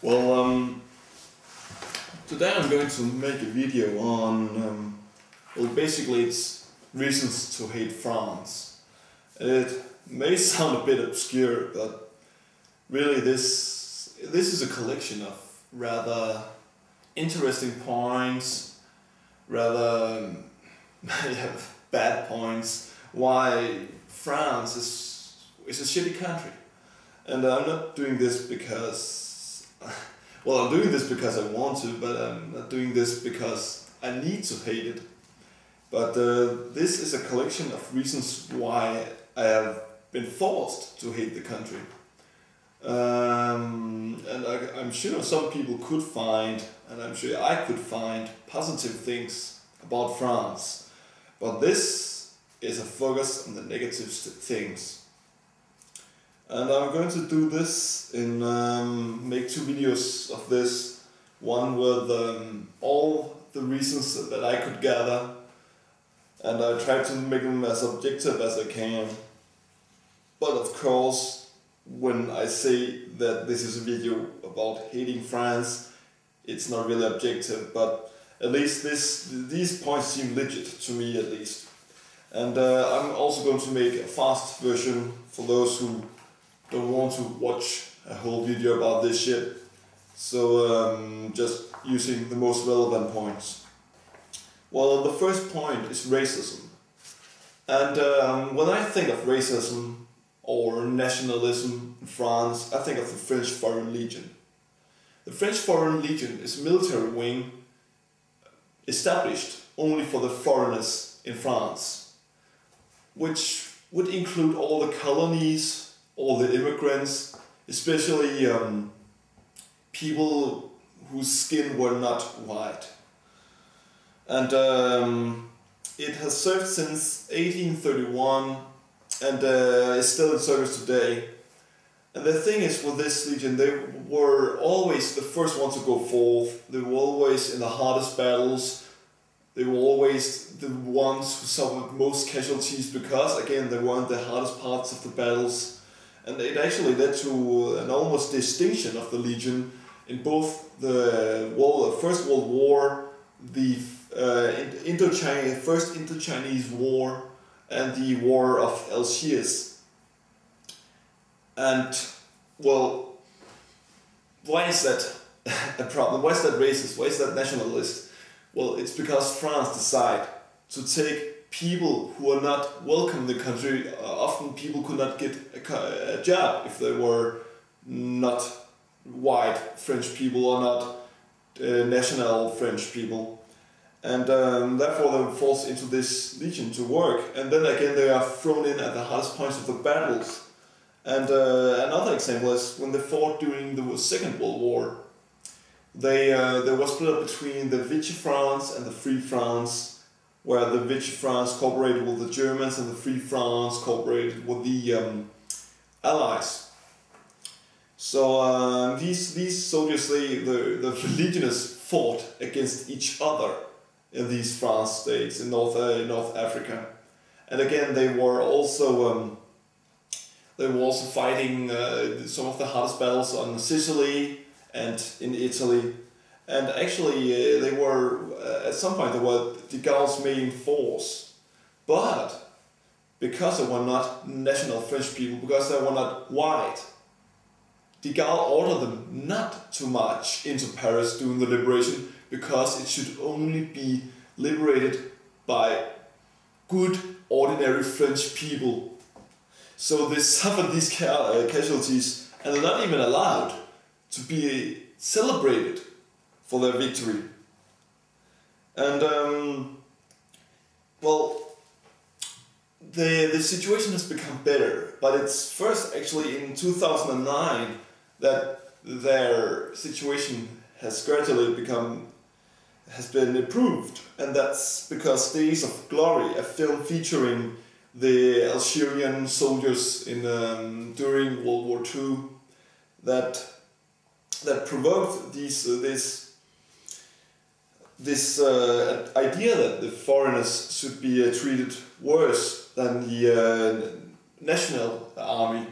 Well, today I'm going to make a video on, well, basically it's reasons to hate France. It may sound a bit obscure, but really this is a collection of rather interesting points, rather bad points, why France is a shitty country. And I'm not doing this because, well, I'm doing this because I want to, but I'm not doing this because I need to hate it. But this is a collection of reasons why I have been forced to hate the country. And I'm sure some people could find, and I'm sure I could find, positive things about France. But this is a focus on the negative things. And I'm going to do this in, make two videos of this. One with all the reasons that I could gather, and I try to make them as objective as I can. But of course, when I say that this is a video about hating France, it's not really objective, but at least these points seem legit to me, at least. And I'm also going to make a fast version for those who don't want to watch a whole video about this shit. So just using the most relevant points. Well, the first point is racism. And when I think of racism or nationalism in France, I think of the French Foreign Legion. The French Foreign Legion is a military wing established only for the foreigners in France, which would include all the colonies, all the immigrants, especially people whose skin were not white. And it has served since 1831 and is still in service today. And the thing is, with this legion, they were always the first ones to go forth. They were always in the hardest battles. They were always the ones who suffered most casualties because, again, they were in the hardest parts of the battles. And it actually led to an almost distinction of the Legion in both the First World War, the First Indo-Chinese War, and the War of Algiers. And, well, why is that a problem? Why is that racist? Why is that nationalist? Well, it's because France decided to take people who are not welcome in the country. Often people could not get a job if they were not white French people or not national French people. And therefore they were forced into this legion to work. And then again they are thrown in at the hardest points of the battles. And another example is when they fought during the Second World War. They were split up between the Vichy France and the Free France, where the Vichy France cooperated with the Germans and the Free France cooperated with the Allies. So these soldiers, the legionnaires fought against each other in these France states in North Africa, and again they were also fighting some of the hardest battles on Sicily and in Italy. And actually, they were, at some point, they were de Gaulle's main force. But because they were not national French people, because they were not white, de Gaulle ordered them not to march into Paris during the liberation, because it should only be liberated by good, ordinary French people. So they suffered these casualties, and they're not even allowed to be celebrated for their victory. And well, the situation has become better, but it's first actually in 2009 that their situation has gradually been improved, and that's because Days of Glory, a film featuring the Algerian soldiers in during World War II, that provoked this idea that the foreigners should be treated worse than the national army.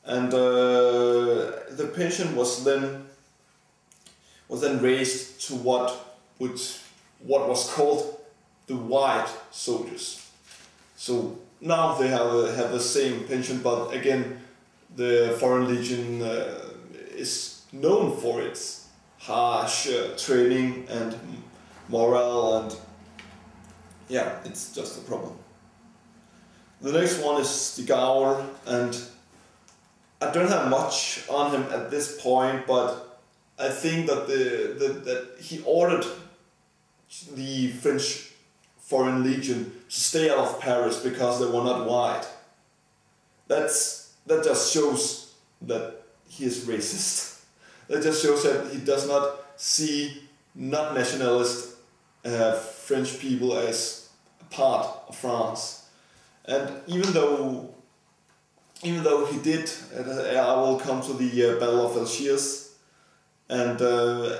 And the pension was then was then raised to what was called the white soldiers. So now they have the same pension, but again, the Foreign Legion is known for its harsh training and morale, and yeah, it's just a problem. The next one is the Gaulle, and I don't have much on him at this point, but I think that that he ordered the French Foreign Legion to stay out of Paris because they were not white. That just shows that he is racist. That just shows that he does not see not nationalist French people as a part of France. And even though he did, I will come to the Battle of Algiers, and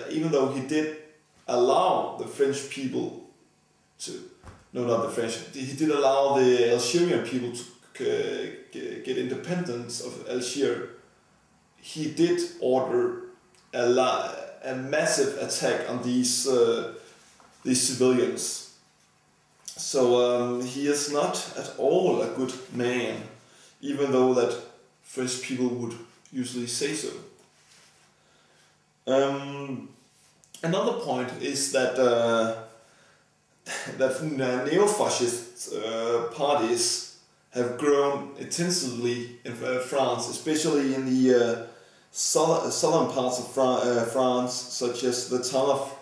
even though he did allow the French people to, no, not the French, he did allow the Algerian people to get independence of Algeria, he did order a massive attack on these civilians. So he is not at all a good man, even though that French people would usually say so. Another point is that that neo-fascist parties have grown intensively in France, especially in the southern parts of France, such as the town of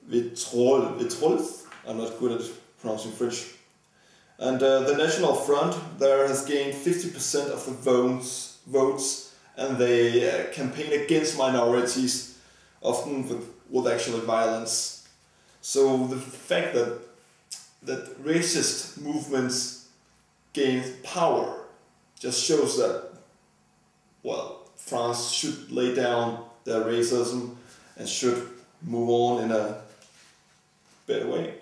Vitrolles. I'm not good at pronouncing French. And the National Front there has gained 50% of the votes, and they campaign against minorities, often with actual violence. So the fact that racist movements gain power just shows that, well, France should lay down their racism and should move on in a better way.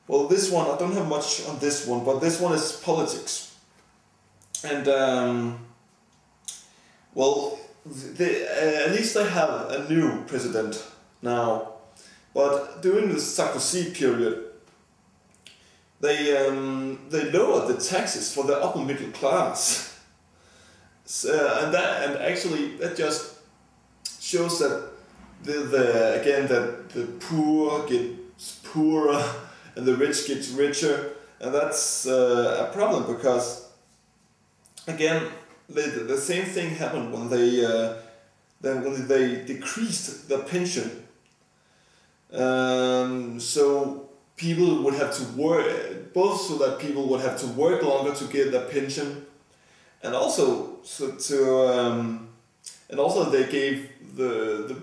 Well, this one, I don't have much on this one, but this one is politics. And, well, at least they have a new president now. But during the Sarkozy period, they lowered the taxes for the upper middle class. And actually that just shows that the poor get poorer and the rich gets richer, and that's a problem because, again, the same thing happened when they decreased the pension. So people would have to work, both so that people would have to work longer to get their pension, and also they gave the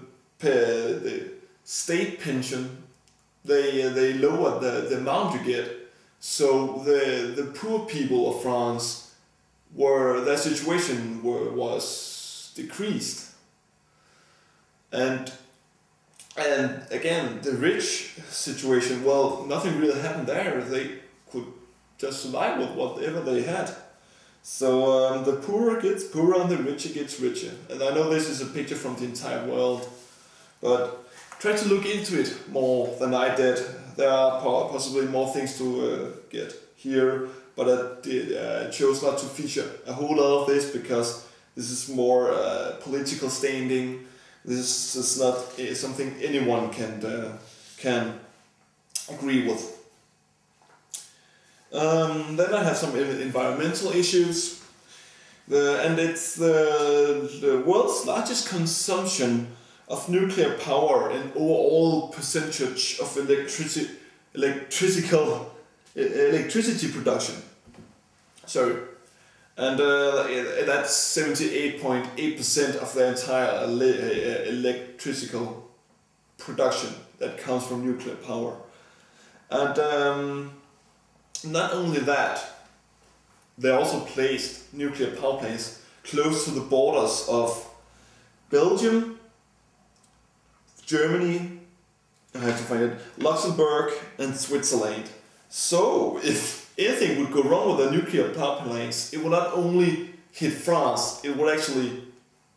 state pension. They lowered the amount you get, so the poor people of France their situation was decreased, and again the rich situation, well, nothing really happened there. They could just survive with whatever they had. So the poorer gets poorer and the richer gets richer. And I know this is a picture from the entire world, but try to look into it more than I did. There are possibly more things to get here, but I chose not to feature a whole lot of this because this is more political standing. This is not something anyone can agree with. Then I have some environmental issues, and it's the world's largest consumption of nuclear power and overall percentage of electricity production. Sorry, and that's 78.8% of the entire electrical production that comes from nuclear power. And not only that, they also placed nuclear power plants close to the borders of Belgium, Germany, I have to find it, Luxembourg and Switzerland. So if anything would go wrong with the nuclear power plants, it would not only hit France, it would actually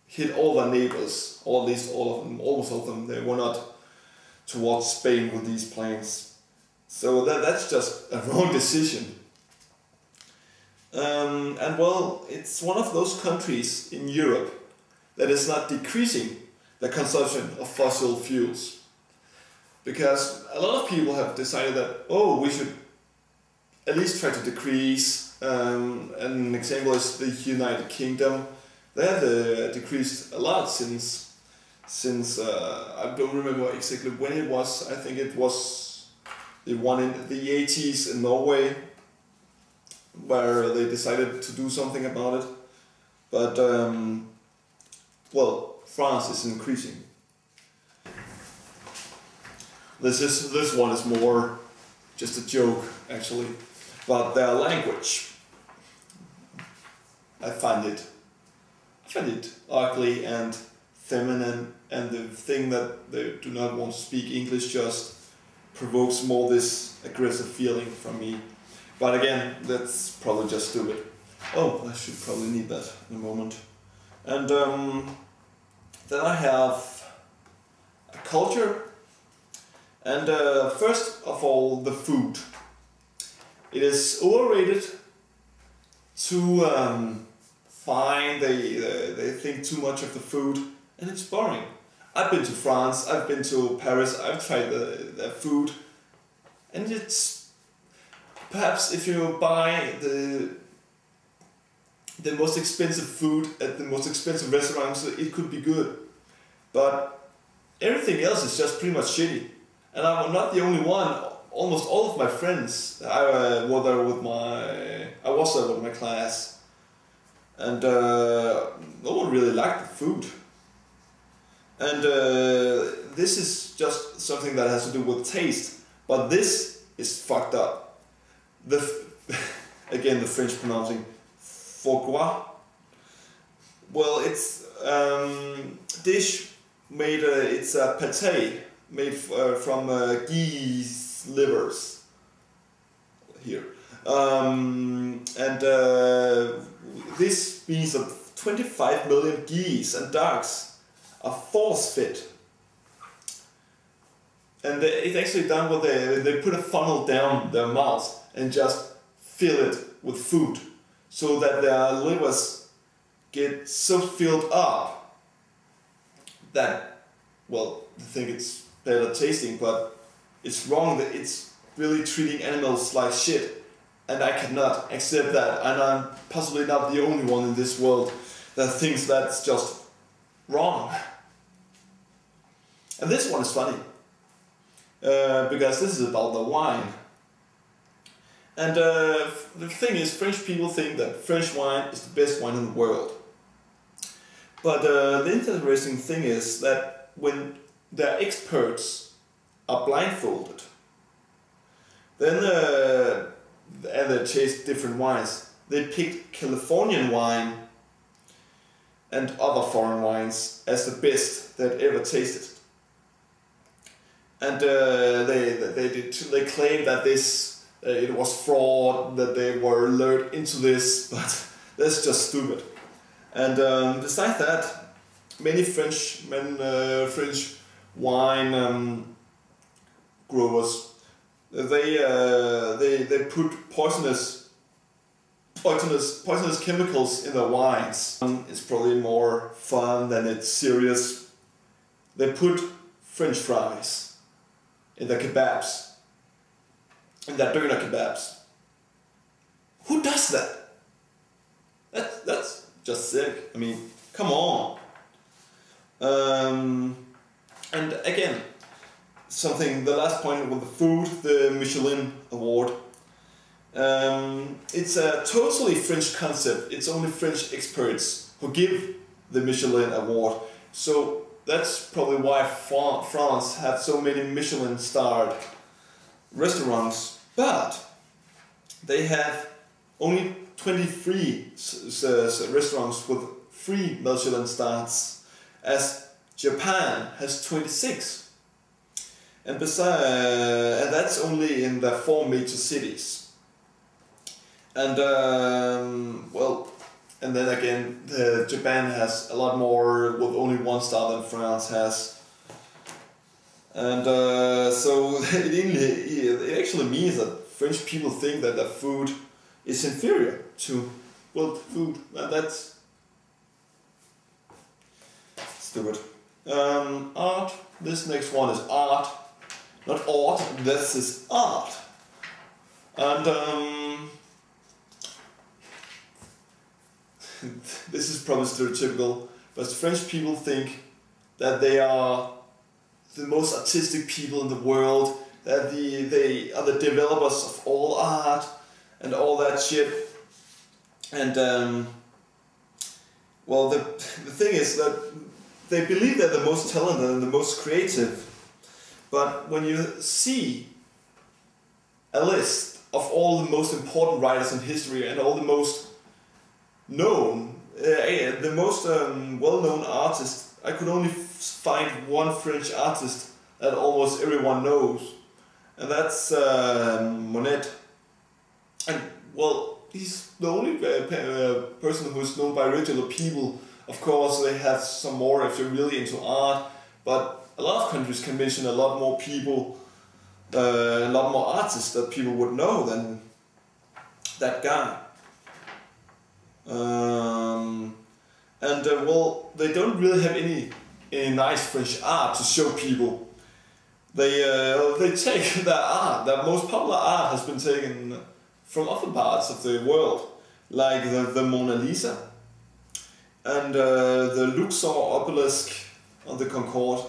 hit all their neighbors, or at least all of them, almost all of them. They were not towards Spain with these plans. So that's just a wrong decision. And well, it's one of those countries in Europe that is not decreasing the consumption of fossil fuels. Because a lot of people have decided that, oh, we should at least try to decrease. An example is the United Kingdom. They have decreased a lot since I don't remember exactly when it was. I think it was the one in the 80s in Norway, where they decided to do something about it. But well, France is increasing. This one is more just a joke, actually, but their language. I find it ugly and feminine, and the thing that they do not want to speak English just provokes more this aggressive feeling from me. But again, that's probably just stupid. Oh, I should probably need that in a moment. And then I have a culture. And first of all, the food. It is overrated to find they think too much of the food, and it's boring. I've been to France, I've been to Paris, I've tried their food, and it's perhaps if you buy the most expensive food at the most expensive restaurants, it could be good, but everything else is just pretty much shitty. And I'm not the only one. Almost all of my friends, I was there with my class, and no one really liked the food. And this is just something that has to do with taste, but this is fucked up. Again, the French pronouncing foie gras. Well, it's dish made. It's a pâté made from geese livers. Here, this means that 25 million geese and ducks are force-fed. And it's actually done what they put a funnel down their mouths and just fill it with food, so that their livers get so filled up that, well, they think it's better tasting, but it's wrong. That it's really treating animals like shit, and I cannot accept that, and I'm possibly not the only one in this world that thinks that's just wrong. And this one is funny, because this is about the wine. And the thing is, French people think that French wine is the best wine in the world. But the interesting thing is that when the experts are blindfolded, then and they taste different wines. They picked Californian wine and other foreign wines as the best that ever tasted. And they claim that this it was fraud, that they were lured into this, but that's just stupid. And besides that, many French wine growers, they put poisonous chemicals in their wines. It's probably more fun than it's serious. They put French fries in their kebabs, in their doner kebabs. Who does that? That's just sick. I mean, come on. And again, the last point with the food, the Michelin award. It's a totally French concept. It's only French experts who give the Michelin award. So that's probably why France had so many Michelin-starred restaurants, but they have only 23 restaurants with 3 Michelin stars, as Japan has 26. And and that's only in the 4 major cities. And well, and then again, Japan has a lot more with only 1 star than France has. And so it actually means that French people think that their food is inferior to world food, and that's stupid. Art. This next one is art. Not art, this is art. And this is probably stereotypical, but French people think that they are the most artistic people in the world, that they are the developers of all art and all that shit. And well, the thing is that they believe they're the most talented and the most creative, but when you see a list of all the most important writers in history and all the most known, the most well-known artists, I could only find one French artist that almost everyone knows, and that's Monet. And well, he's the only person who is known by regular people. Of course, they have some more if you're really into art, but a lot of countries can mention a lot more people, a lot more artists that people would know than that guy. Well, they don't really have any nice French art to show people. They take their art, their most popular art has been taken from other parts of the world, like the Mona Lisa and the Luxor obelisk on the Concorde.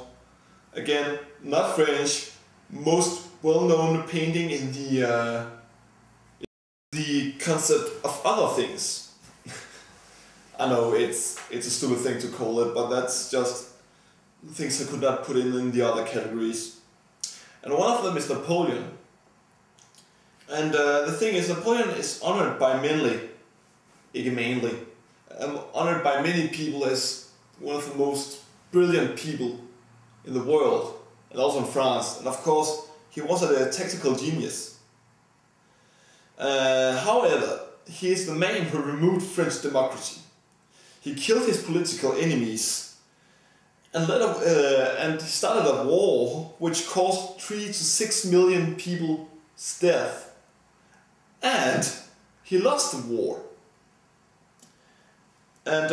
Again, not French, most well-known painting in the concept of other things. I know it's a stupid thing to call it, but that's just things I could not put in the other categories. And one of them is Napoleon. And the thing is, Napoleon is honored by honored by many people as one of the most brilliant people in the world, and also in France. And of course, he was a tactical genius. However, he is the man who removed French democracy. He killed his political enemies and started a war which caused 3 to 6 million people's death. And he lost the war. And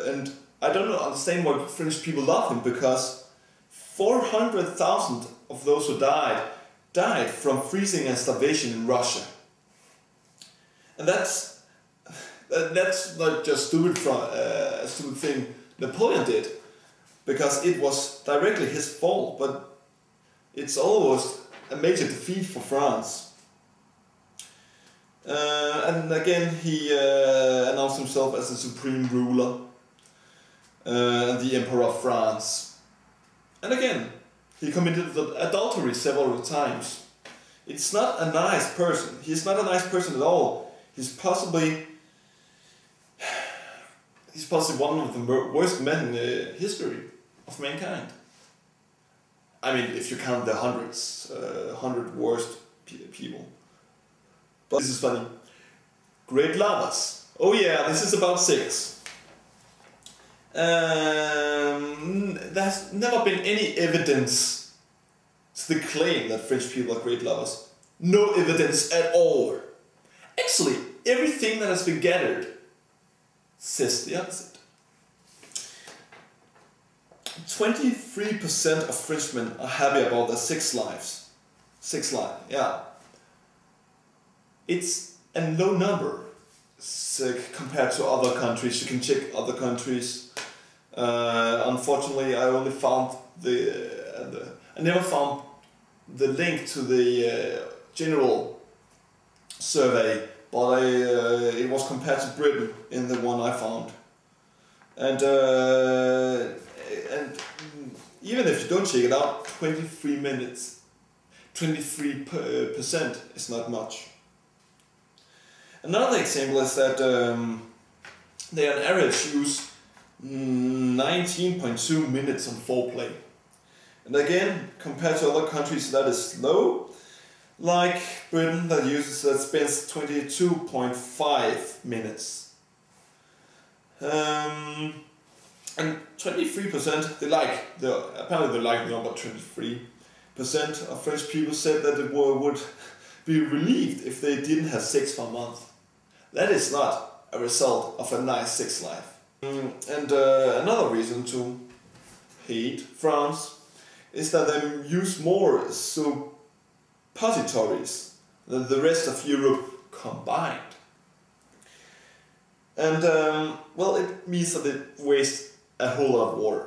and I don't understand why French people love him, because 400,000 of those who died from freezing and starvation in Russia. And that's not just stupid a stupid thing Napoleon did, because it was directly his fault, but it's almost a major defeat for France. And again, he announced himself as the supreme ruler, the Emperor of France. And again, he committed adultery several times. It's not a nice person. He's not a nice person at all. He's possibly one of the worst men in the history of mankind. I mean, if you count the 100 worst people. But this is funny. Great lovers. Oh yeah, this is about sex. There's never been any evidence to the claim that French people are great lovers. No evidence at all. Actually, everything that has been gathered says the opposite. 23% of Frenchmen are happy about their sex lives. Sex life, yeah. It's a low number compared to other countries. You can check other countries. Unfortunately, I only found I never found the link to the general survey, but it was compared to Britain in the one I found. And even if you don't check it out, 23 minutes, 23% is not much. Another example is that they on average use 19.2 minutes on foreplay. And again, compared to other countries, that is low. Like Britain, that spends 22.5 minutes. And 23%, apparently they like the number 23% of French people said that they would be relieved if they didn't have sex for a month. That is not a result of a nice sex life. And another reason to hate France is that they use more suppositories than the rest of Europe combined. And well, it means that it wastes a whole lot of water.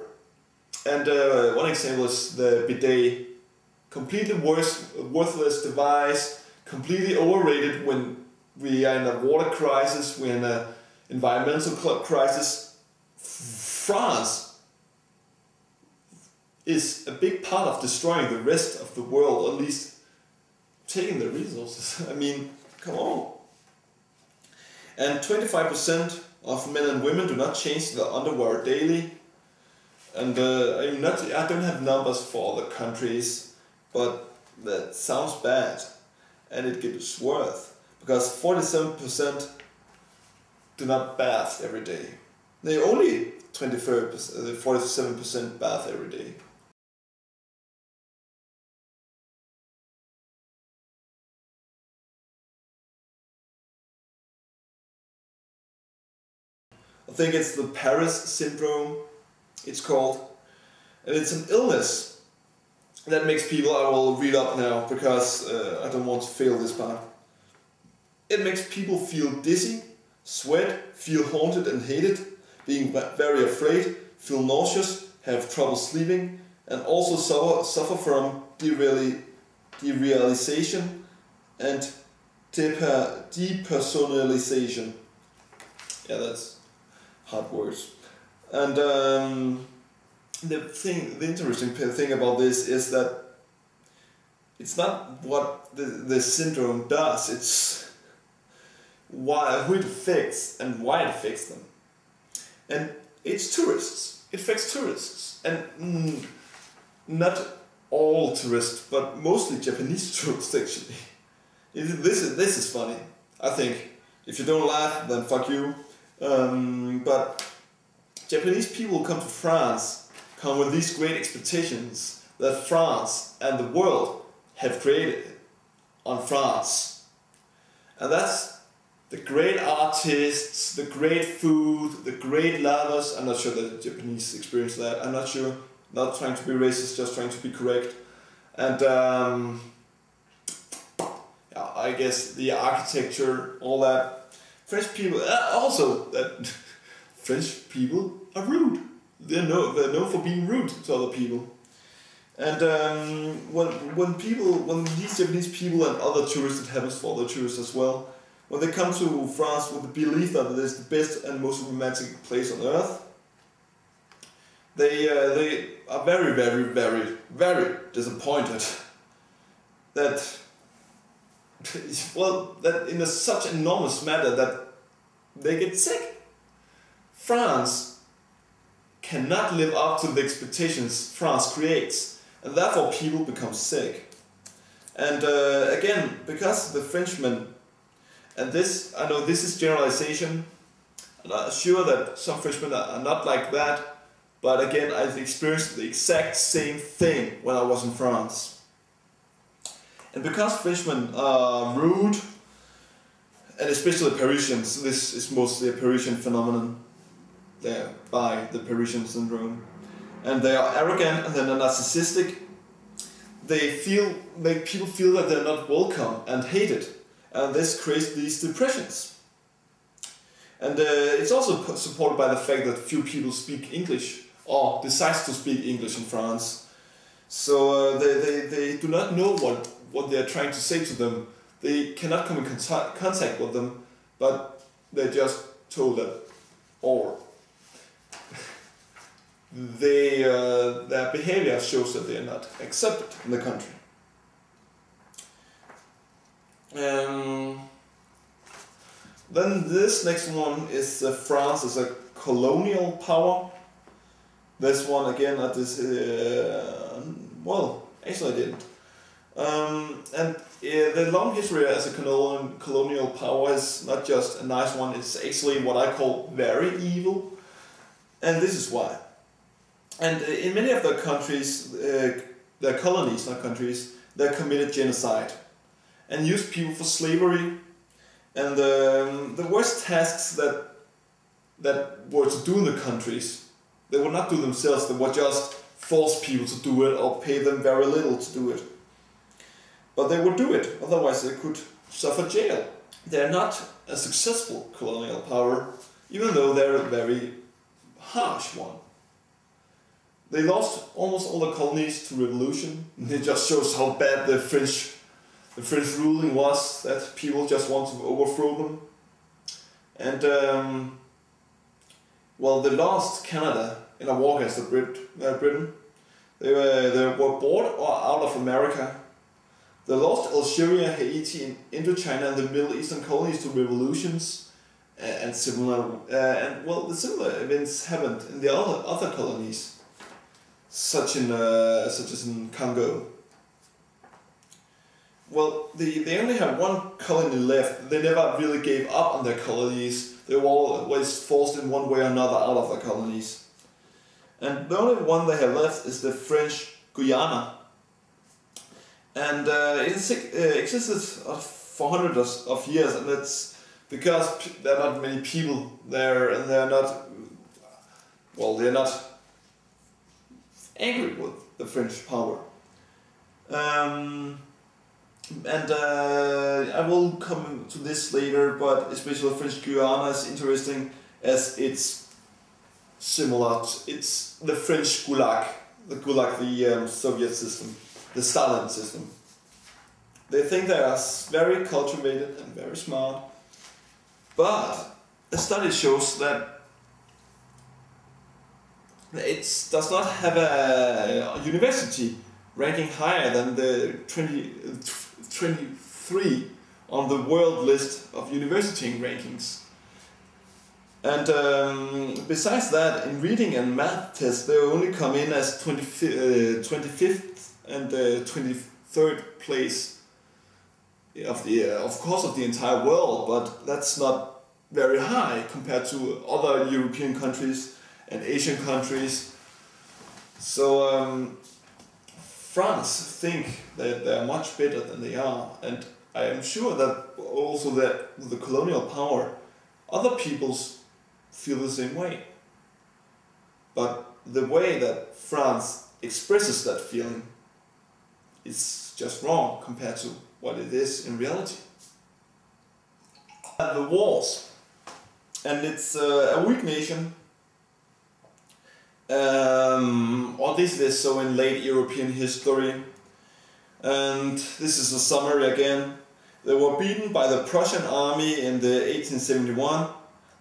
And one example is the bidet. Completely worthless device, completely overrated when we are in a water crisis, we're in an environmental crisis. France is a big part of destroying the rest of the world, or at least taking the resources. I mean, come on. And 25% of men and women do not change their underwear daily. And I don't have numbers for other countries, but that sounds bad. And it gets worse, because 47% do not bath every day. They only 47% bath every day. I think it's the Paris syndrome, it's called. And it's an illness that makes people, I will read up now because I don't want to fail this part. It makes people feel dizzy, sweat, feel haunted and hated, being very afraid, feel nauseous, have trouble sleeping, and also suffer from derealization and depersonalization. Yeah, that's hard words. And the interesting thing about this is that it's not what the syndrome does, it's who it affects and why it affects them. And it's tourists. It affects tourists. And not all tourists, but mostly Japanese tourists actually. This is funny. I think if you don't laugh, then fuck you. But Japanese people come to France, come with these great expectations that France and the world have created on France. And that's the great artists, the great food, the great lovers. I'm not sure that the Japanese experience that. I'm not sure. Not trying to be racist, just trying to be correct. And yeah, I guess the architecture, all that. French people, also that French people are rude. They're known for being rude to other people. And when these Japanese people and other tourists, it happens for other tourists as well, when they come to France with the belief that it is the best and most romantic place on earth, they are very, very, very, very disappointed that, well, that in such enormous matter that they get sick. France cannot live up to the expectations France creates, and therefore people become sick. And again, because the Frenchmen, and this, I know this is generalization, and I'm sure that some Frenchmen are not like that, but again, I've experienced the exact same thing when I was in France. And because Frenchmen are rude, and especially Parisians, this is mostly a Parisian phenomenon, they're by the Parisian syndrome, and they are arrogant and they're narcissistic, people feel that they're not welcome and hated, and this creates these depressions. And it's also supported by the fact that few people speak English or decides to speak English in France. So they do not know what they're trying to say to them. They cannot come in contact with them, but they're just told that, or their behavior shows that they are not accepted in the country. Then this next one is France as a colonial power. This one again at this, well, actually I didn't. The long history as a colonial power is not just a nice one, it's actually what I call very evil. And this is why. And in many of the countries, their colonies, not countries, they committed genocide and used people for slavery. And the worst tasks that were to do in the countries, they would not do themselves, they would just force people to do it or pay them very little to do it. But they would do it, otherwise they could suffer jail. They're not a successful colonial power, even though they're a very harsh one. They lost almost all the colonies to revolution. It just shows how bad the French ruling was, that people just want to overthrow them. And well, they lost Canada in a war against Britain. They were bought out of America. They lost Algeria, Haiti, Indochina, and the Middle Eastern colonies to revolutions and similar. Well, the similar events happened in the other colonies, such as in Congo. Well, they only had one colony left. They never really gave up on their colonies. They were always forced in one way or another out of their colonies. And the only one they have left is the French Guiana. And it existed for hundreds of years, and it's because there are not many people there, and they're not angry with the French power. I will come to this later, but especially French Guiana is interesting as it's similar to, it's the French Gulag, the Soviet system, the Stalin system. They think they are very cultivated and very smart, but a study shows that it does not have a university ranking higher than the 23 on the world list of university rankings. And besides that, in reading and math tests, they only come in as 25th and 23rd place of the entire world, but that's not very high compared to other European countries and Asian countries. So France think that they are much better than they are, and I am sure that also that with the colonial power, other peoples feel the same way. But the way that France expresses that feeling is just wrong compared to what it is in reality. The wars, and it's a weak nation, or at least it is so in late European history. And this is a summary again. They were beaten by the Prussian army in the 1871.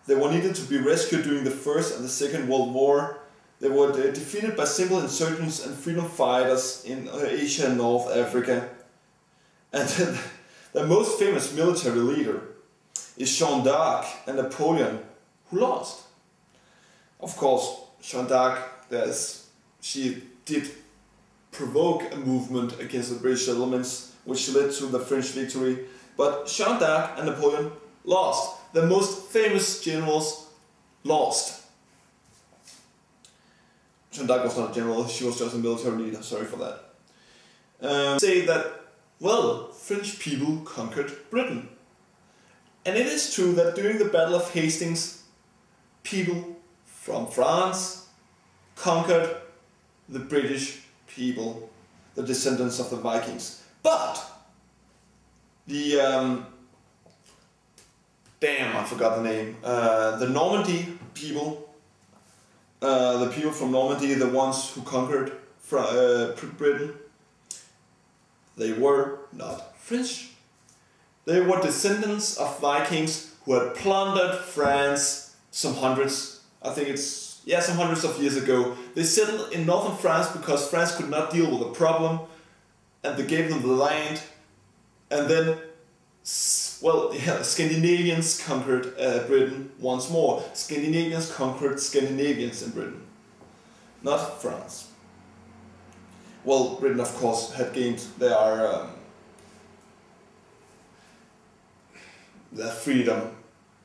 They were needed to be rescued during the First and the Second World War. They were defeated by simple insurgents and freedom fighters in Asia and North Africa. And the most famous military leader is Jeanne d'Arc and Napoleon, who lost. Of course, Jeanne d'Arc, she did provoke a movement against the British settlements, which led to the French victory. But Jeanne d'Arc and Napoleon lost. The most famous generals lost. Jeanne d'Arc was not a general, she was just a military leader, sorry for that. Say that, well, French people conquered Britain. And it is true that during the Battle of Hastings, people from France conquered the British people, the descendants of the Vikings. But the I forgot the name. The Normandy people, the people from Normandy, the ones who conquered Britain, they were not French. They were descendants of Vikings who had plundered France some hundreds, I think it's yeah, some hundreds of years ago. They settled in northern France because France could not deal with the problem, and they gave them the land, and then, well, yeah, Scandinavians conquered Britain once more. Scandinavians conquered Scandinavians in Britain, not France. Well, Britain, of course, had gained their freedom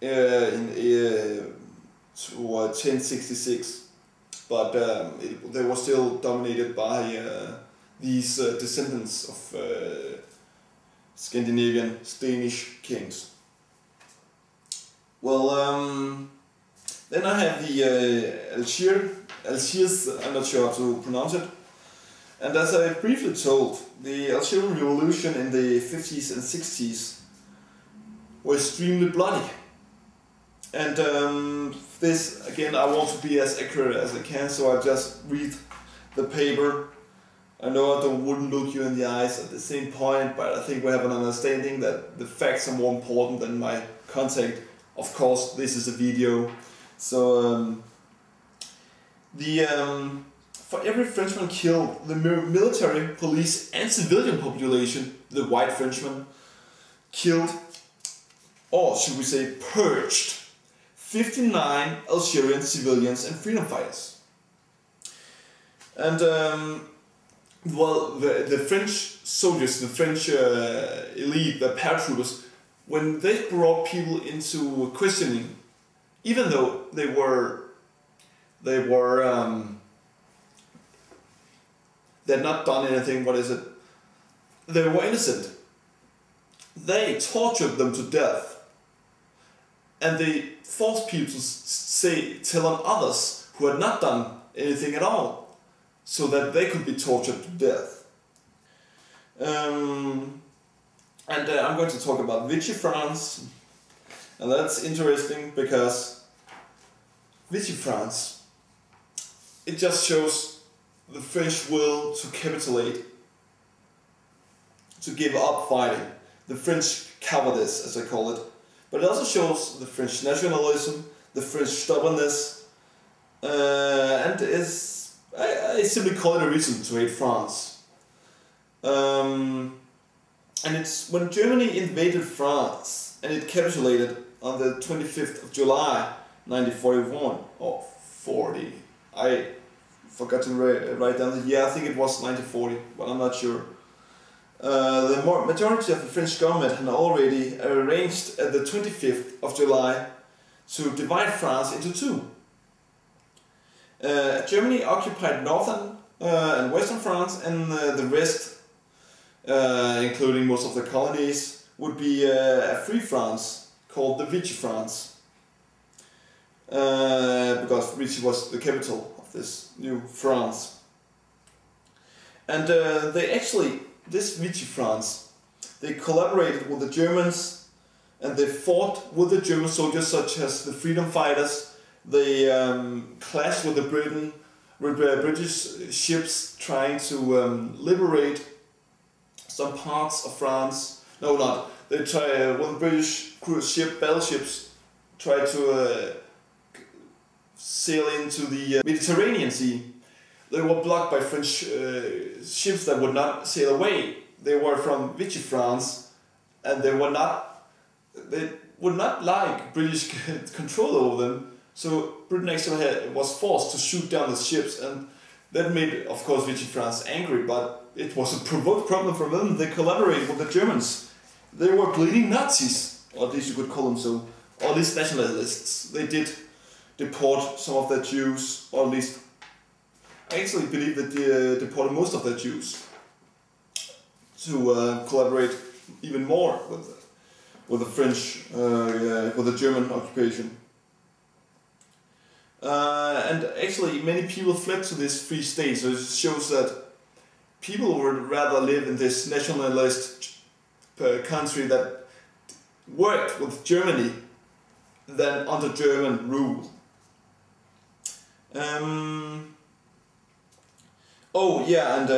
to 1066, but they were still dominated by these descendants of Scandinavian, Danish kings. Well, then I have the Algiers, I'm not sure how to pronounce it. And as I briefly told, the Algerian Revolution in the 50s and 60s was extremely bloody. And this, again, I want to be as accurate as I can, so I just read the paper. I know I wouldn't look you in the eyes at the same point, but I think we have an understanding that the facts are more important than my content. Of course, this is a video. So, for every Frenchman killed, the military, police and civilian population, the white Frenchmen, killed, or should we say purged, 59 Algerian civilians and freedom fighters. And well, the French soldiers, the French elite, the paratroopers, when they brought people into questioning, even though they had not done anything, they were innocent. They tortured them to death. And they forced people to tell on others who had not done anything at all, so that they could be tortured to death. I'm going to talk about Vichy France, and that's interesting because Vichy France, it just shows the French will to capitulate, to give up fighting, the French cowardice, as I call it. But it also shows the French nationalism, the French stubbornness, and I simply call it a reason to hate France. And it's when Germany invaded France and it capitulated on the 25th of July 1941, or 40, I forgot to write down the year, I think it was 1940, but I'm not sure. The majority of the French government had already arranged at the 25th of July to divide France into two. Germany occupied northern and western France, and the rest, including most of the colonies, would be a free France called the Vichy France, because Vichy was the capital of this new France. And this Vichy France, they collaborated with the Germans, and they fought with the German soldiers, such as the freedom fighters. They clashed with the British ships trying to liberate some parts of France. No, not. They try when the British cruise ship, battleships, tried to sail into the Mediterranean Sea. They were blocked by French ships that would not sail away. They were from Vichy France, and they would not like British control over them. So Britain actually was forced to shoot down the ships, and that made, of course, Vichy France angry. But it was a provoked problem for them. They collaborated with the Germans. They were bleeding Nazis, or at least you could call them so, or at least nationalists. They did deport some of the Jews, or at least I actually believe that they deported most of the Jews to collaborate even more with the French, with the German occupation. And actually many people fled to this free state, so it shows that people would rather live in this nationalist country that worked with Germany than under German rule. Oh yeah, and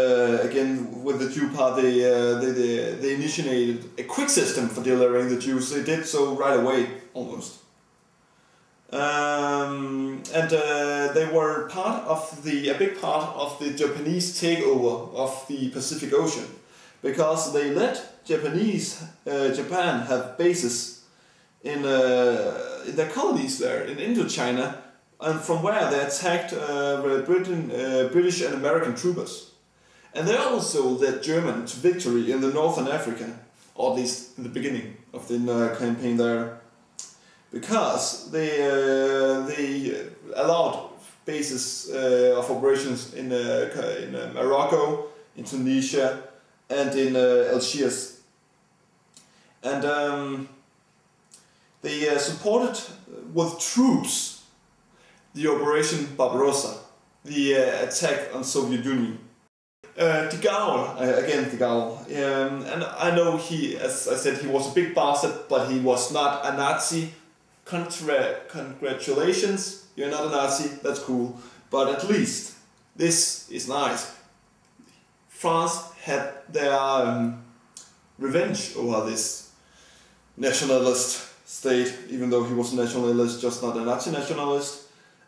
again with the Jew part, they initiated a quick system for delivering the Jews. They did so right away, almost. They were a big part of the Japanese takeover of the Pacific Ocean, because they let Japan have bases in their colonies there in Indochina, and from where they attacked British and American troopers. And they also led Germany to victory in the Northern Africa, or at least in the beginning of the campaign there, because they allowed bases of operations in Morocco, in Tunisia, and in Algiers. And they supported with troops the Operation Barbarossa, the attack on Soviet Union. De Gaulle, and I know as I said, he was a big bastard, but he was not a Nazi. Congratulations, you're not a Nazi, that's cool, but at least this is nice. France had their revenge over this nationalist state, even though he was a nationalist, just not a Nazi nationalist.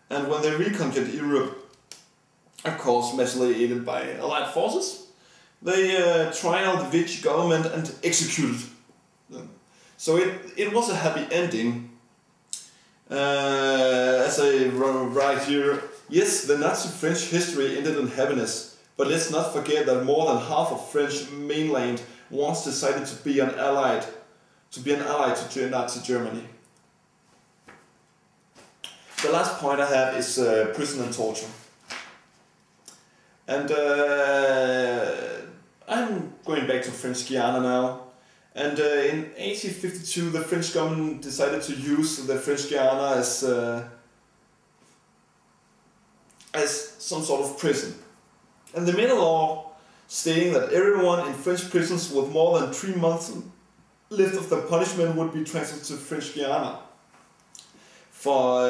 And when they reconquered Europe, of course massively aided by Allied forces, they trialed the Vichy government and executed them. So it was a happy ending. As I write here, yes, the Nazi-French history ended in happiness, but let's not forget that more than half of French mainland once decided to be an ally to Nazi Germany. The last point I have is prison and torture. And I'm going back to French Guiana now. And in 1852, the French government decided to use the French Guiana as some sort of prison. And they made a law stating that everyone in French prisons with more than 3 months left of the punishment would be transferred to French Guiana for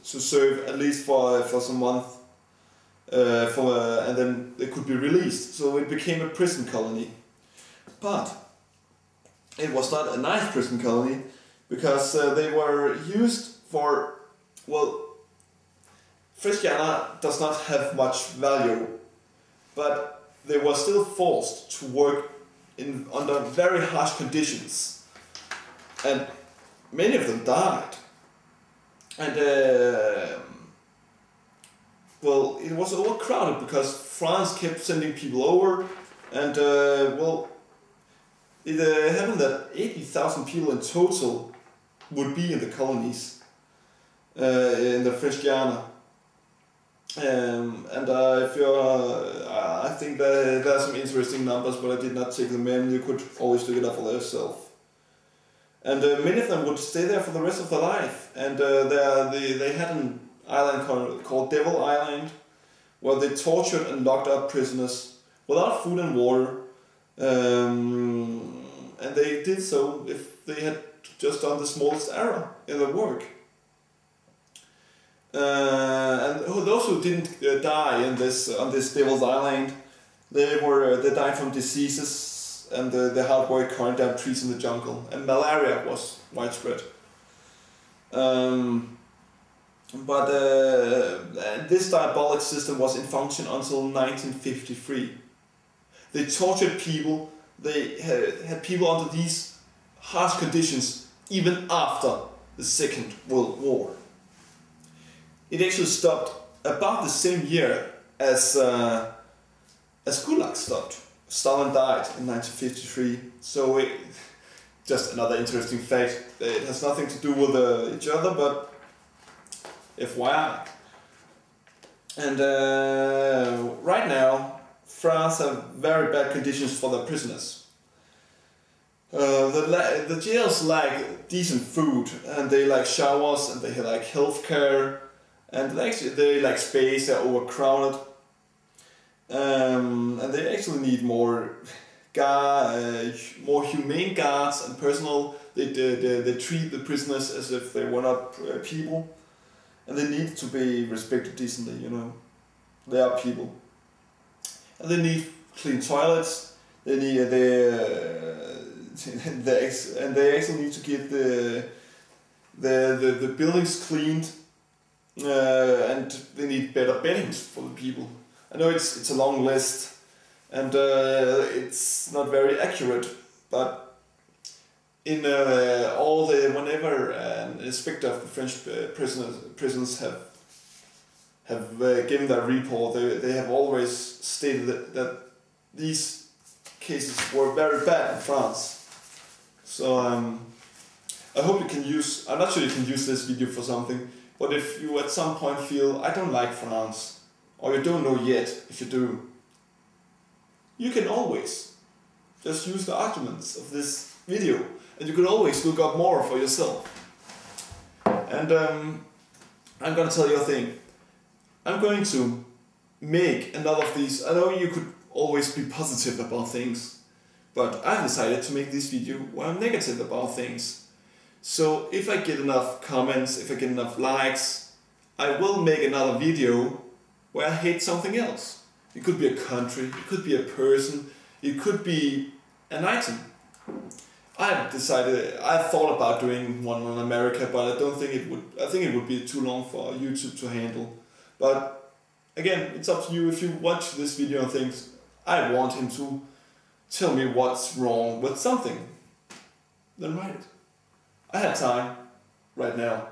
to serve at least for some month, and then they could be released. So it became a prison colony. But it was not a nice prison colony, because they were used for, well, French Guiana does not have much value, but they were still forced to work under very harsh conditions, and many of them died. And well, it was overcrowded because France kept sending people over, and it happened that 80,000 people in total would be in the colonies in the French Guiana. I think that there are some interesting numbers, but I did not take them in. You could always look it up for yourself. And many of them would stay there for the rest of their life. And they had an island called Devil Island, where they tortured and locked up prisoners without food and water. And they did so if they had just done the smallest error in their work. And those who didn't die on this Devil's Island, they died from diseases and the hard work cutting down trees in the jungle, and malaria was widespread. But this diabolic system was in function until 1953. They tortured people. They had people under these harsh conditions even after the Second World War. It actually stopped about the same year as Gulag stopped. Stalin died in 1953. So just another interesting fact. It has nothing to do with each other, but FYI. And right now, France have very bad conditions for their prisoners. The jails lack decent food, and they lack showers, and they lack healthcare, and they lack space. They're overcrowded, and they actually need more humane guards and personnel. They treat the prisoners as if they were not people, and they need to be respected decently. You know, they are people. And they need clean toilets. They need they actually need to get the buildings cleaned, and they need better beddings for the people. I know it's a long list, and it's not very accurate, but in whenever an inspector of the French prisons have given their report, they have always stated that these cases were very bad in France. So I hope you can use, I'm not sure you can use this video for something, but if you at some point feel, I don't like France, or you don't know yet if you do, you can always just use the arguments of this video, and you can always look up more for yourself. And I'm gonna tell you a thing. I'm going to make another of these. I know you could always be positive about things, but I've decided to make this video where I'm negative about things. So if I get enough comments, if I get enough likes, I will make another video where I hate something else. It could be a country, it could be a person, it could be an item. I thought about doing one on America, but I don't think it would, I think it would be too long for YouTube to handle. But again, it's up to you. If you watch this video and think, I want him to tell me what's wrong with something, then write it. I have time right now.